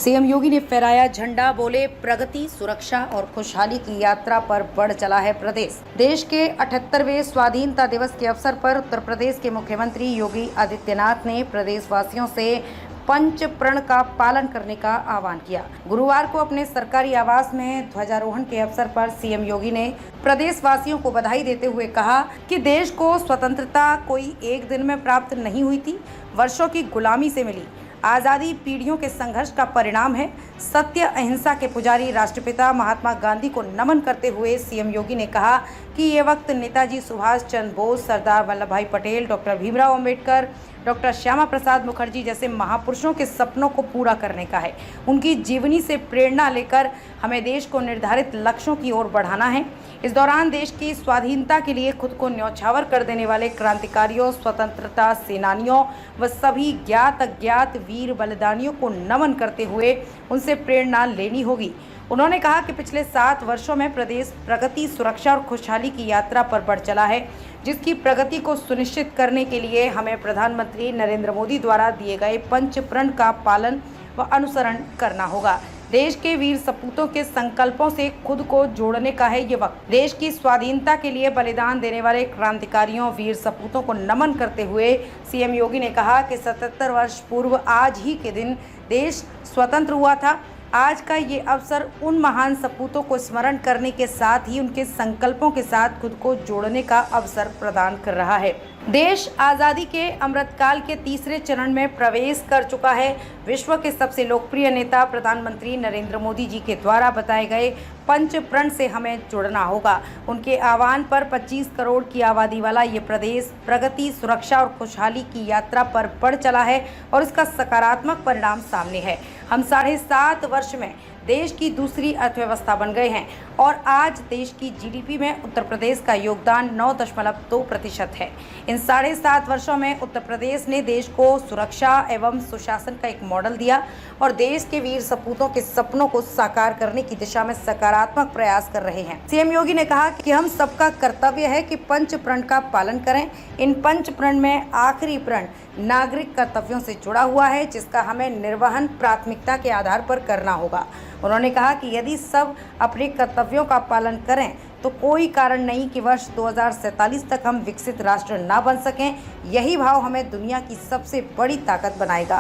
CM योगी ने फहराया झंडा, बोले प्रगति, सुरक्षा और खुशहाली की यात्रा पर बढ़ चला है प्रदेश। देश के 78वें स्वाधीनता दिवस के अवसर पर उत्तर प्रदेश के मुख्यमंत्री योगी आदित्यनाथ ने प्रदेशवासियों से पंच प्रण का पालन करने का आह्वान किया। गुरुवार को अपने सरकारी आवास में ध्वजारोहण के अवसर पर सीएम योगी ने प्रदेशवासियों को बधाई देते हुए कहा कि देश को स्वतंत्रता कोई एक दिन में प्राप्त नहीं हुई थी, वर्षों की गुलामी से मिली। आज़ादी पीढ़ियों के संघर्ष का परिणाम है। सत्य अहिंसा के पुजारी राष्ट्रपिता महात्मा गांधी को नमन करते हुए सीएम योगी ने कहा कि ये वक्त नेताजी सुभाष चंद्र बोस, सरदार वल्लभ भाई पटेल, डॉक्टर भीमराव अंबेडकर, डॉक्टर श्यामा प्रसाद मुखर्जी जैसे महापुरुषों के सपनों को पूरा करने का है। उनकी जीवनी से प्रेरणा लेकर हमें देश को निर्धारित लक्ष्यों की ओर बढ़ाना है। इस दौरान देश की स्वाधीनता के लिए खुद को न्यौछावर कर देने वाले क्रांतिकारियों, स्वतंत्रता सेनानियों व सभी ज्ञात अज्ञात वीर बलिदानियों को नमन करते हुए उनसे प्रेरणा लेनी होगी। उन्होंने कहा कि पिछले 7 वर्षों में प्रदेश प्रगति, सुरक्षा और खुशहाली की यात्रा पर बढ़ चला है, जिसकी प्रगति को सुनिश्चित करने के लिए हमें प्रधानमंत्री नरेंद्र मोदी द्वारा दिए गए पंच प्रण का पालन व अनुसरण करना होगा। देश के वीर सपूतों के संकल्पों से खुद को जोड़ने का है ये वक्त। देश की स्वाधीनता के लिए बलिदान देने वाले क्रांतिकारियों, वीर सपूतों को नमन करते हुए सीएम योगी ने कहा कि 77 वर्ष पूर्व आज ही के दिन देश स्वतंत्र हुआ था। आज का ये अवसर उन महान सपूतों को स्मरण करने के साथ ही उनके संकल्पों के साथ खुद को जोड़ने का अवसर प्रदान कर रहा है। देश आज़ादी के अमृतकाल के तीसरे चरण में प्रवेश कर चुका है। विश्व के सबसे लोकप्रिय नेता प्रधानमंत्री नरेंद्र मोदी जी के द्वारा बताए गए पंच प्रण से हमें जुड़ना होगा। उनके आह्वान पर 25 करोड़ की आबादी वाला ये प्रदेश प्रगति, सुरक्षा और खुशहाली की यात्रा पर बढ़ चला है और इसका सकारात्मक परिणाम सामने है। हम 7.5 वर्ष में देश की दूसरी अर्थव्यवस्था बन गए हैं और आज देश की जीडीपी में उत्तर प्रदेश का योगदान 9.2% है। इन 7.5 वर्षों में उत्तर प्रदेश ने देश को सुरक्षा एवं सुशासन का एक मॉडल दिया और देश के वीर सपूतों के सपनों को साकार करने की दिशा में सकारात्मक प्रयास कर रहे हैं। सीएम योगी ने कहा कि हम सबका कर्तव्य है कि पंच प्रण का पालन करें। इन पंच प्रण में आखिरी प्रण नागरिक कर्तव्यों से जुड़ा हुआ है, जिसका हमें निर्वहन प्राथमिकता के आधार पर करना होगा। उन्होंने कहा कि यदि सब अपने कर्तव्यों का पालन करें तो कोई कारण नहीं कि वर्ष 2047 तक हम विकसित राष्ट्र ना बन सकें। यही भाव हमें दुनिया की सबसे बड़ी ताकत बनाएगा।